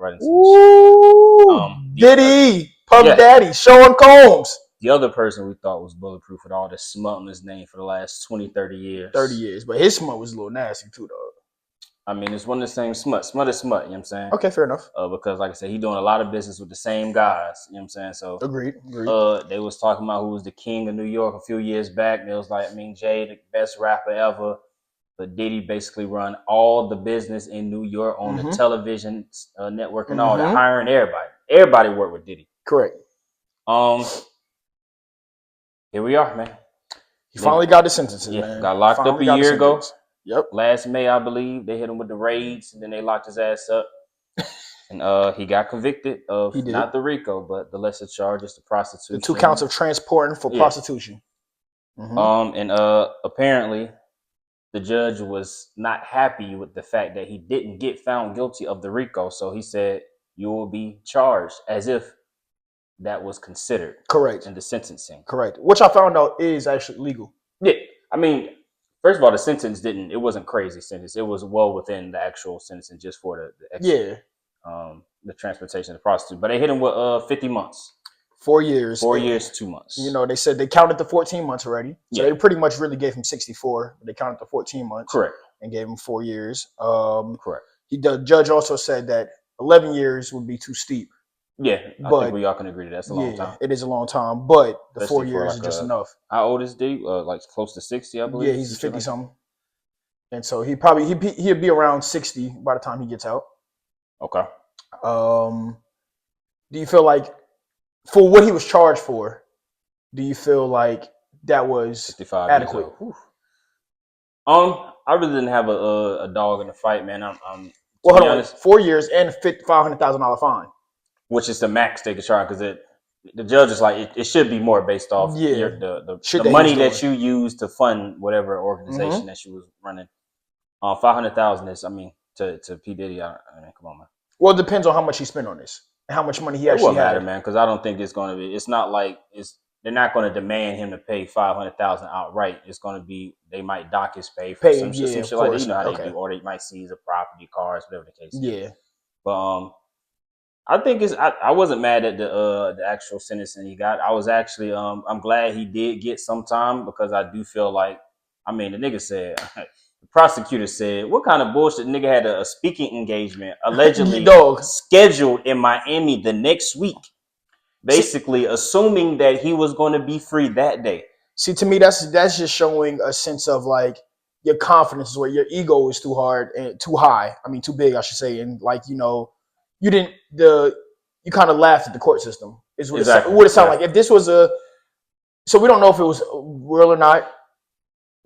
right into Ooh, Diddy, Puff Daddy, Shawn Combs. The other person we thought was bulletproof with all the smut in his name for the last 20, 30 years. 30 years. But his smut was a little nasty too, though. I mean, it's one of the same smut. Smut is smut, you know what I'm saying? Okay, fair enough. Because, like I said, he's doing a lot of business with the same guys, you know what I'm saying? So, agreed. They was talking about who was the king of New York a few years back. And it was like, Jay, the best rapper ever. But Diddy basically run all the business in New York on the television network and all that, hiring everybody. Everybody worked with Diddy. Correct. Here we are, man. He finally got the sentences, man. Got locked up a year ago. Yep. Last May, I believe, they hit him with the raids, and then they locked his ass up. And he got convicted of not the RICO, but the lesser charges, the prostitution. The 2 counts of transporting for prostitution. And apparently, the judge was not happy with the fact that he didn't get found guilty of the RICO. So he said, you will be charged, as if that was considered. Correct. In the sentencing. Correct. Which I found out is actually legal. Yeah. I mean, first of all, the sentence it wasn't crazy sentence. It was well within the actual sentencing just for the extra, the transportation of the prostitute. But they hit him with 50 months. 4 years. 4 years, 2 months. You know, they said they counted the 14 months already. So they pretty much really gave him 64. But they counted the 14 months. Correct. And gave him 4 years. Correct. The judge also said that 11 years would be too steep. Yeah, I think we all can agree that that's a long time. It is a long time, but the 4 years is just enough. How old is Diddy? Like close to 60, I believe. Yeah, he's 50 something. And so he'll be around 60 by the time he gets out. Okay. Do you feel like for what he was charged for, do you feel like that was adequate? I really didn't have a dog in the fight, man. Well, hold on, 4 years and a $500,000 fine. Which is the max they could charge, because the judge is like it should be more based off the money that you use to fund whatever organization that you was running. $500,000 is, I mean, to P Diddy. I mean, come on, man. Well, it depends on how much he spent on this and how much money he actually had. It won't matter, man, because I don't think it's going to be. It's not like they're not going to demand him to pay $500,000 outright. It's going to be they might dock his pay for some shit like that. You know how they do, or they might seize a property, cars, whatever the case is. Yeah, but I think I wasn't mad at the actual sentencing he got. I was actually I'm glad he did get some time, because I do feel like, I mean, the nigga said, the prosecutor said, what kind of bullshit? The nigga had a speaking engagement allegedly scheduled in Miami the next week, basically assuming that he was going to be free that day. See, to me, that's just showing a sense of like your confidence is where your ego is too high. I mean, too big, I should say, and like you kind of laughed at the court system. Is what it would sound like if this was so we don't know if it was real or not,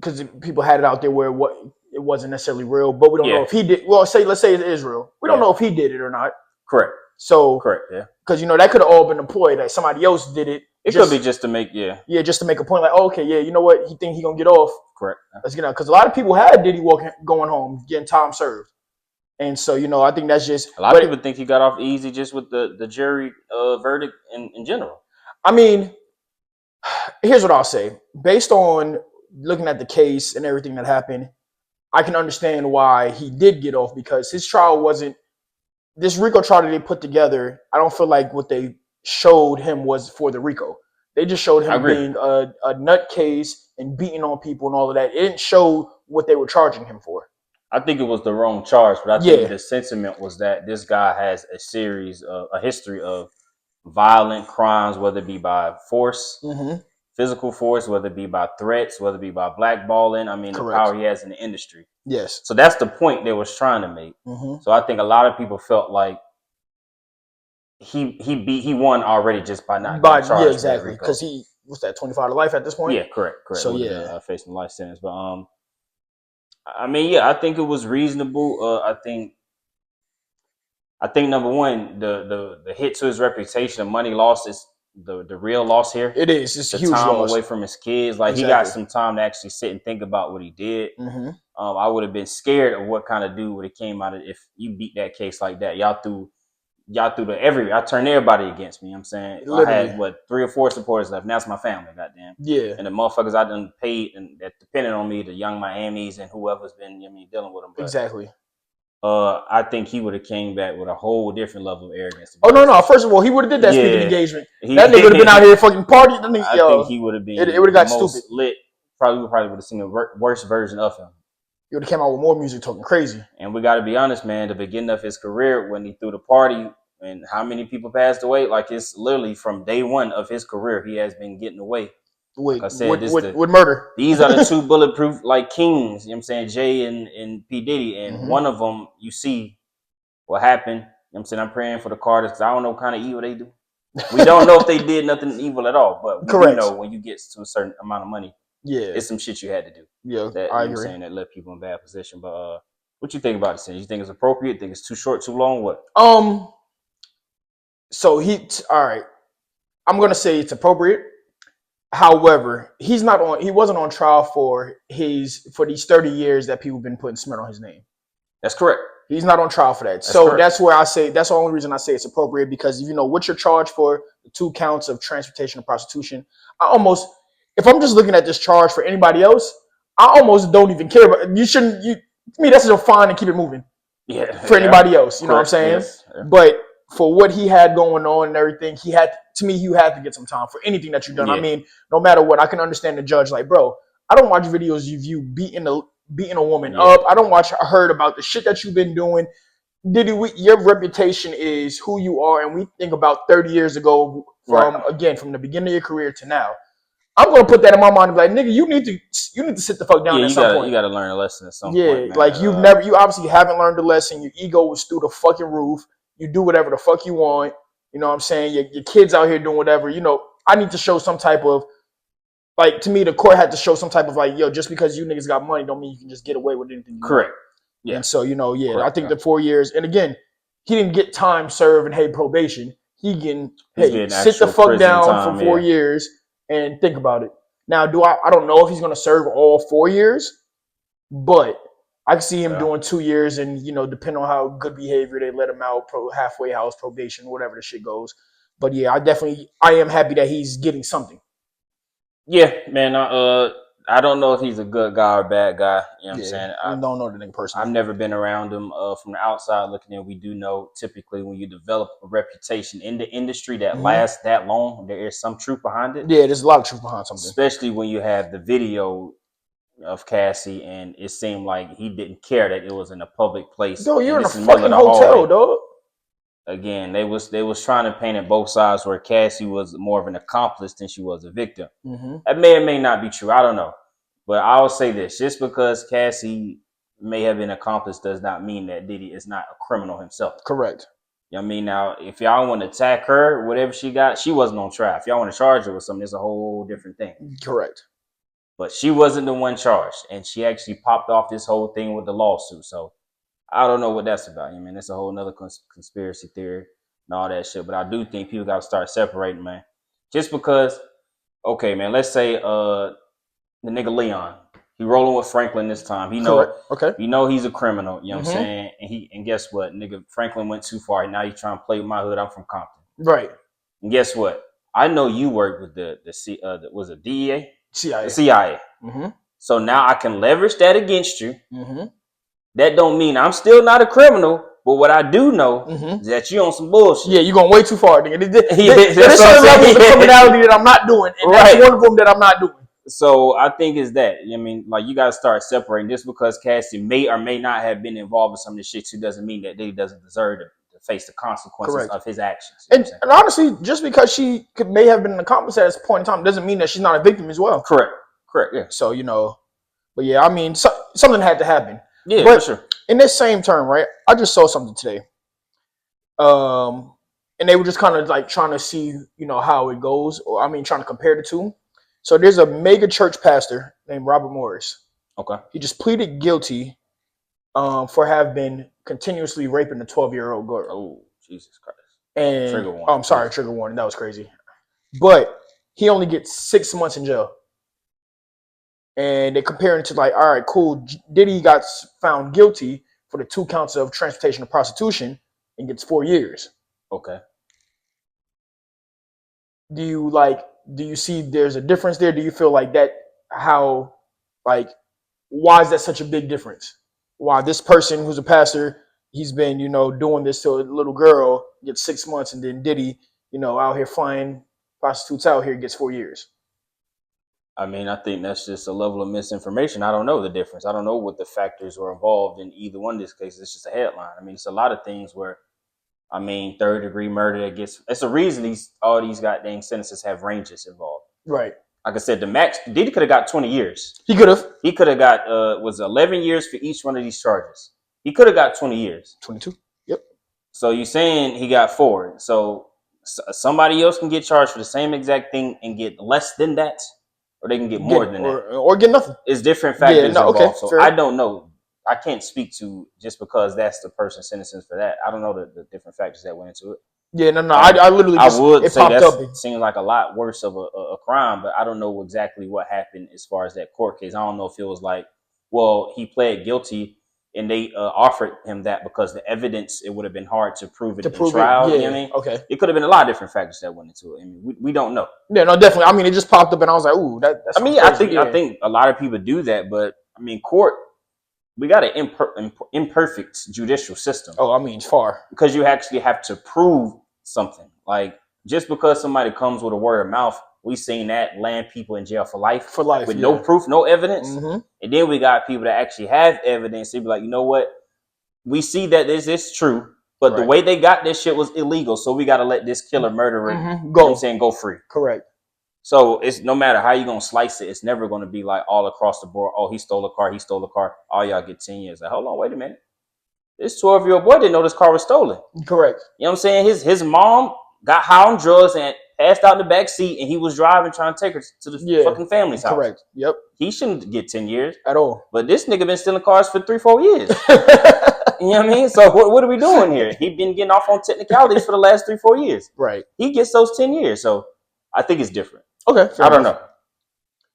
because people had it out there where it wasn't necessarily real, but we don't know if he did. Well, let's say it is real. We don't know if he did it or not. Correct. So correct. Yeah. Because that could have all been employed. That somebody else did it. It could be just to make just to make a point. Like, oh, okay, you know what? He think he gonna get off. Correct. Let's get out, because a lot of people had Diddy going home, getting time served. And so, I think that's just... A lot of people think he got off easy just with the jury verdict in general. I mean, here's what I'll say. Based on looking at the case and everything that happened, I can understand why he did get off, because his trial wasn't... This RICO trial that they put together, I don't feel like what they showed him was for the RICO. They just showed him being a nutcase and beating on people and all of that. It didn't show what they were charging him for. I think it was the wrong charge, but I think the sentiment was that this guy has a history of violent crimes, whether it be by force, physical force, whether it be by threats, whether it be by blackballing. I mean, the power he has in the industry. Yes. So that's the point they was trying to make. So I think a lot of people felt like he won already just by not being charged. Yeah, exactly. Because what's that, 25 to life at this point? Yeah, correct. So facing a life sentence, but I mean, I think it was reasonable. I think number one, the hit to his reputation, the money loss is the real loss here. It is. It's a huge time loss. Away from his kids. Like he got some time to actually sit and think about what he did. I would have been scared of what kind of dude would have came out of if you beat that case like that. Y'all threw I turned everybody against me. You know what I'm saying, literally. I had 3 or 4 supporters left. Now it's my family, goddamn. Yeah. And the motherfuckers I done paid and that depended on me, the young Miamis and whoever's been dealing with them. But exactly. I think he would have came back with a whole different level of arrogance. To be Oh no, honest no. with First of all, he would have did you. that speaking Yeah, engagement. That nigga would have been out he. here fucking partying. I think Yo, he would have it been would have the got stupid. most lit. Probably would have seen a worse version of him. He would have came out with more music talking crazy. And we got to be honest, man. The beginning of his career, when he threw the party, and how many people passed away, like it's literally from day one of his career, he has been getting away. Like I said, With murder. these are the two bulletproof like kings. You know what I'm saying? Jay and P Diddy, and one of them, you see what happened. You know what I'm saying? I'm praying for the Carters because I don't know what kind of evil they do. We don't know if they did nothing evil at all, but we do know when you get to a certain amount of money, it's some shit you had to do. Yeah, that I you know agree. what I'm saying, that left people in bad position. But what you think about this? You think it's appropriate? Think it's too short, too long? What? So all right. I'm gonna say it's appropriate. However, he wasn't on trial for these 30 years that people have been putting smear on his name. That's correct. He's not on trial for that. That's where I say that's the only reason I say it's appropriate, because you know what you're charged for, the 2 counts of transportation and prostitution. If I'm just looking at this charge for anybody else, I almost don't even care. But you shouldn't. To me, that's just fine and keep it moving. Yeah. For anybody else, you know what I'm saying? Yes. Yeah. But for what he had going on and everything, you had to get some time for anything that you've done. Yeah. I mean, no matter what, I can understand the judge. Like, bro, I don't watch videos of you beating a woman up. I don't heard about the shit that you've been doing. Diddy, your reputation is who you are, and we think about 30 years ago from the beginning of your career to now. I'm gonna put that in my mind and be like, nigga, you need to sit the fuck down at some point. You gotta learn a lesson at some point, man. Like you obviously haven't learned the lesson. Your ego was through the fucking roof. You do whatever the fuck you want. You know what I'm saying? Your kids out here doing whatever. You know, I need to show some type of, like, to me, the court had to show some type of like, yo, just because you niggas got money don't mean you can just get away with anything. Correct. Yeah. And so, I think the 4 years, and again, he didn't get time served and probation. He's getting sit the fuck down for 4 years and think about it. Now, I don't know if he's gonna serve all 4 years, but I can see him doing 2 years, and depending on how good behavior they let him out, halfway house, probation, whatever the shit goes. But yeah, I am happy that he's getting something. Yeah, man. I don't know if he's a good guy or bad guy. You know what I'm saying? I don't know the nigga personally. I've never been around him. From the outside looking in, we do know typically when you develop a reputation in the industry that lasts that long, there is some truth behind it. Yeah, there's a lot of truth behind something. Especially when you have the video of Cassie, and it seemed like he didn't care that it was in a public place. Yo, you're in a fucking hotel, dog. Again, they was trying to paint it both sides, where Cassie was more of an accomplice than she was a victim. That may or may not be true. I don't know. But I'll say this: just because Cassie may have been an accomplice does not mean that Diddy is not a criminal himself. Correct. You know what I mean? Now, if y'all want to attack her, whatever she got, she wasn't on trial. If y'all want to charge her with something, it's a whole different thing. Correct. But she wasn't the one charged, and she actually popped off this whole thing with the lawsuit. So I don't know what that's about. I mean, it's a whole nother conspiracy theory and all that shit. But I do think people got to start separating, man. Just because, okay, man, let's say the nigga Leon, he rolling with Franklin this time. He know he's a criminal. You know what I'm saying? And guess what, nigga, Franklin went too far. Now he's trying to play with my hood. I'm from Compton. Right. And guess what? I know you worked with was it DEA? CIA. The CIA. So now I can leverage that against you. That don't mean I'm still not a criminal, but what I do know is that you on some bullshit. Yeah, you're going way too far. There's certain levels of criminality that I'm not doing, and that's one of them that I'm not doing. So I think it's that. I mean, like, you got to start separating. Just because Cassie may or may not have been involved in some of this shit too doesn't mean that he doesn't deserve to face the consequences of his actions. And honestly, just because she may have been an accomplice at this point in time doesn't mean that she's not a victim as well. Correct. Yeah. So, but yeah, I mean, something had to happen. Yeah, but for sure. In this same term, right? I just saw something today. And they were just kind of like trying to see, how it goes, or trying to compare the two. So there's a mega church pastor named Robert Morris. Okay. He just pleaded guilty for have been continuously raping a 12-year-old girl. Oh, Jesus Christ. And trigger warning. I'm sorry, trigger warning. That was crazy. But he only gets 6 months in jail. And they're comparing to like, all right, cool. Diddy got found guilty for the 2 counts of transportation and prostitution and gets 4 years. Okay. Do you see there's a difference there? Do you feel like that, why is that such a big difference? Why this person who's a pastor he's been, doing this to a little girl, gets 6 months, and then Diddy, out here flying prostitutes out here, gets 4 years. I mean, I think that's just a level of misinformation. I don't know the difference. I don't know what the factors were involved in either one of these cases. It's just a headline. I mean, it's a lot of things where, I mean, third degree murder that gets. It's a reason all these goddamn sentences have ranges involved. Right. Like I said, the max Diddy could have got 20 years. He could have. He could have got was 11 years for each one of these charges. He could have got 20 years. 22. Yep. So you're saying he got 4. So somebody else can get charged for the same exact thing and get less than that, or they can get more than that, or get nothing. It's different factors involved. Okay, so I don't know. I can't speak to just because that's the person sentenced for that. I don't know the different factors that went into it. Yeah, no. I literally just, I would it say popped up. It seems like a lot worse of a crime, but I don't know exactly what happened as far as that court case. I don't know if it was like, well, he pled guilty and they offered him that because the evidence, it would have been hard to prove it in trial. Yeah, you know what I mean? Okay. It could have been a lot of different factors that went into it. I mean, we don't know. Yeah, no, definitely. I mean, it just popped up and I was like, ooh, that's. I mean, crazy. I think a lot of people do that, but I mean, court. We got an imperfect judicial system. Oh, I mean, far. Because you actually have to prove something. Like, just because somebody comes with a word of mouth, we seen that land people in jail for life. For life. With no proof, no evidence. Mm-hmm. And then we got people that actually have evidence. They be like, you know what? We see that this is true, but the way they got this shit was illegal. So we got to let this killer murderer, go. You know what I'm saying, go free. Correct. So it's no matter how you're going to slice it, it's never going to be like all across the board. Oh, he stole a car. All y'all get 10 years. Like, hold on, wait a minute. This 12-year-old boy didn't know this car was stolen. Correct. You know what I'm saying? His mom got high on drugs and passed out in the back seat, and he was driving trying to take her to the fucking family's house. Correct. Yep. He shouldn't get 10 years. At all. But this nigga been stealing cars for 3-4 years. You know what I mean? So what are we doing here? He been getting off on technicalities for the last 3-4 years. Right. He gets those 10 years. So I think it's different. Okay, I don't know,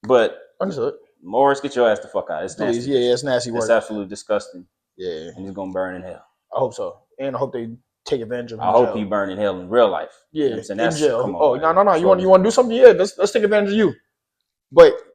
but understood. Morris, get your ass the fuck out. It's nasty. Yeah, it's nasty work. It's absolutely disgusting. Yeah, and he's gonna burn in hell. I hope so, and I hope they take advantage of him. I hope he burn in hell in real life. Yeah, you know in jail. Come on, no. You want to do something? Yeah, let's take advantage of you. But